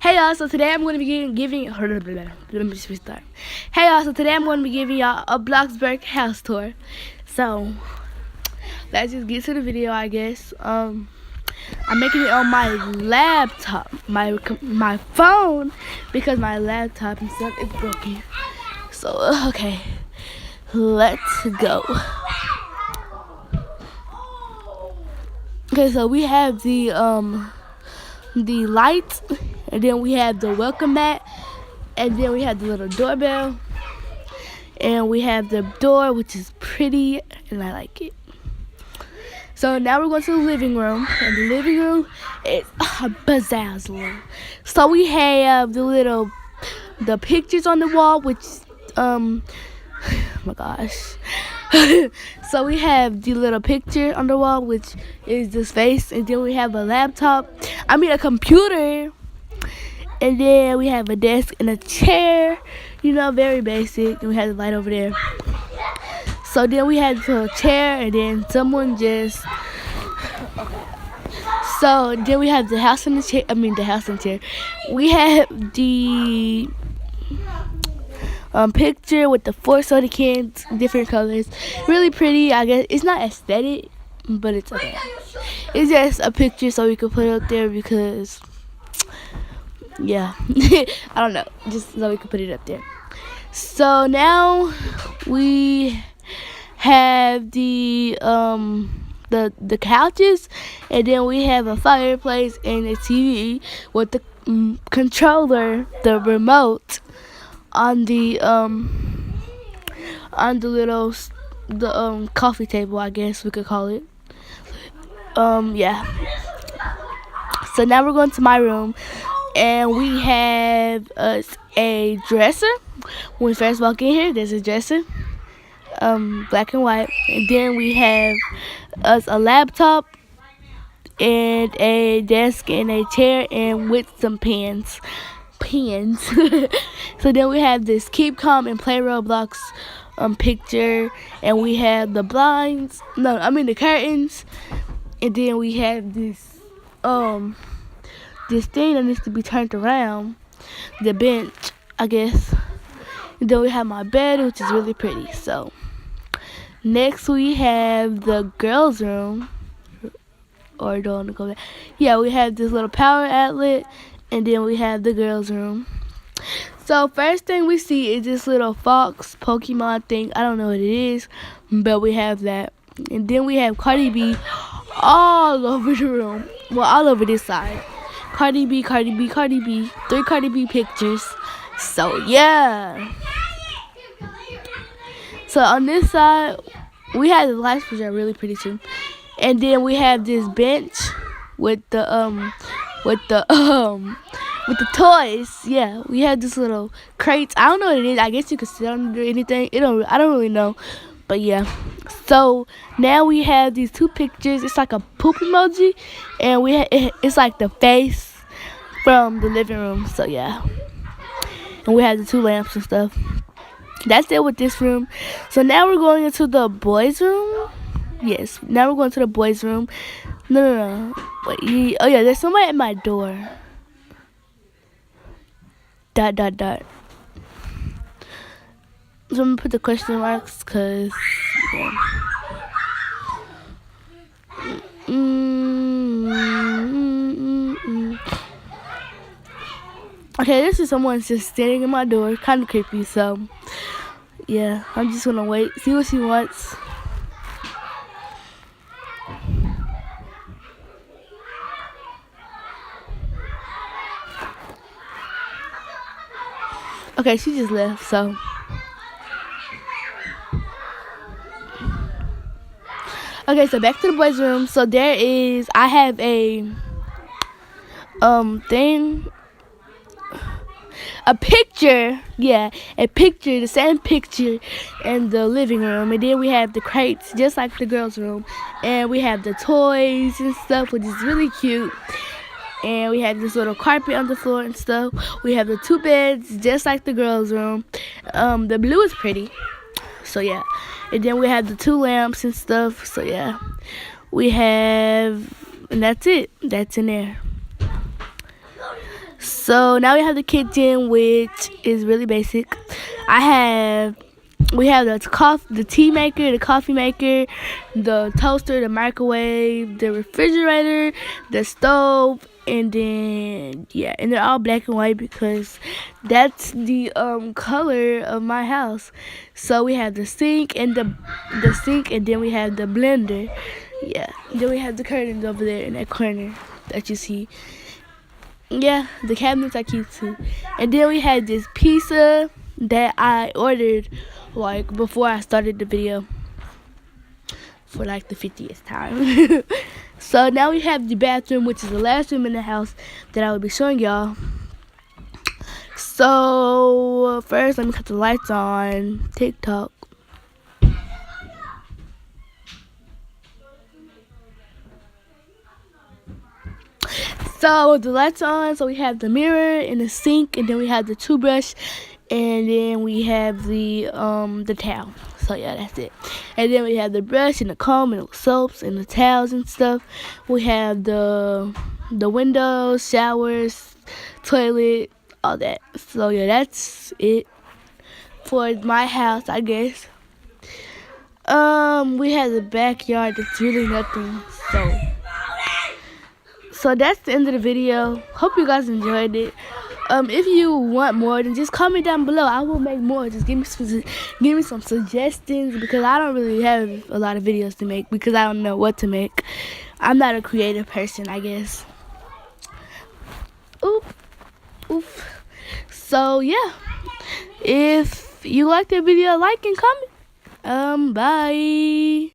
Hey y'all, so today I'm going to be giving let me just restart. Hey y'all, so today I'm going to be giving y'all a Bloxburg house tour. So let's just get to the video, I guess. I'm making it on my laptop, my phone, because my laptop and stuff is broken. So okay, let's go. Okay, so we have the lights, and then we have the welcome mat, and then we have the little doorbell, and we have the door, which is pretty, and I like it. So now we're going to the living room, and the living room is bezazzling. So we have the pictures on the wall, which oh my gosh. So we have the little picture on the wall, which is this face, and then we have a computer, and then we have a desk and a chair, very basic, and we have the light over there. So then we had the chair, and then someone just so then we have the house and the chair. The house and chair. We have the picture with the 4 soda cans, different colors. Really pretty, I guess. It's not aesthetic, but it's okay. It's just a picture so we could put it up there because, yeah. I don't know. Just so we could put it up there. So now we have the couches, and then we have a fireplace and a TV with the controller, the remote, on the coffee table, I guess we could call it. Yeah. So now we're going to my room, and we have a dresser. When we first walk in here, there's a dresser, black and white, and then we have a laptop and a desk and a chair, and with some pens. So then we have this keep calm and play Roblox picture, and we have the the curtains, and then we have this thing that needs to be turned around, the bench, I guess. And then we have my bed, which is really pretty. So next we have the girls' room, or don't go back. Yeah, we have this little power outlet, and then we have the girls' room. So first thing we see is this little fox Pokemon thing. I don't know what it is, but we have that. And then we have Cardi B all over the room. Well, all over this side. Cardi B. 3 Cardi B pictures. So yeah. So on this side, we have the lights, which are really pretty too. And then we have this bench with the toys. Yeah, we have this little crates. I don't know what it is. I guess you could sit on anything. I don't really know. But yeah. So now we have these 2 pictures. It's like a poop emoji, and it's like the face from the living room. So yeah. And we have the 2 lamps and stuff. That's it with this room. So now we're going into the boys' room. Yes, now we're going to the boys' room. No. Wait, oh yeah, there's somebody at my door. ... So I'm gonna put the question marks, cause yeah. Okay, this is someone just standing in my door, kind of creepy. So yeah, I'm just gonna wait, see what she wants. Okay, she just left, so. Okay, so back to the boys' room. So I have a picture, the same picture in the living room. And then we have the crates, just like the girls' room. And we have the toys and stuff, which is really cute. And we have this little carpet on the floor and stuff. We have the 2 beds, just like the girls' room. The blue is pretty. So yeah. And then we have the 2 lamps and stuff. So yeah. And that's it. That's in there. So now we have the kitchen, which is really basic. We have the tea maker, the coffee maker, the toaster, the microwave, the refrigerator, the stove, and then and they're all black and white because that's the color of my house. So we have the sink and the sink, and then we have the blender. Yeah, then we have the curtains over there in that corner that you see. Yeah, the cabinets are cute too. And then we had this pizza that I ordered like before I started the video for like the 50th time. So now we have the bathroom, which is the last room in the house that I will be showing y'all. So first, let me cut the lights on. TikTok. So the lights on, so we have the mirror and the sink, and then we have the toothbrush, and then we have the towel. So yeah, that's it. And then we have the brush and the comb and the soaps and the towels and stuff. We have the windows, showers, toilet, all that. So yeah, that's it for my house, I guess. We have the backyard that's really nothing. So that's the end of the video. Hope you guys enjoyed it. If you want more, then just comment down below. I will make more. Just give me some suggestions, because I don't really have a lot of videos to make because I don't know what to make. I'm not a creative person, I guess. Oof. So yeah, if you like the video, like and comment. Bye.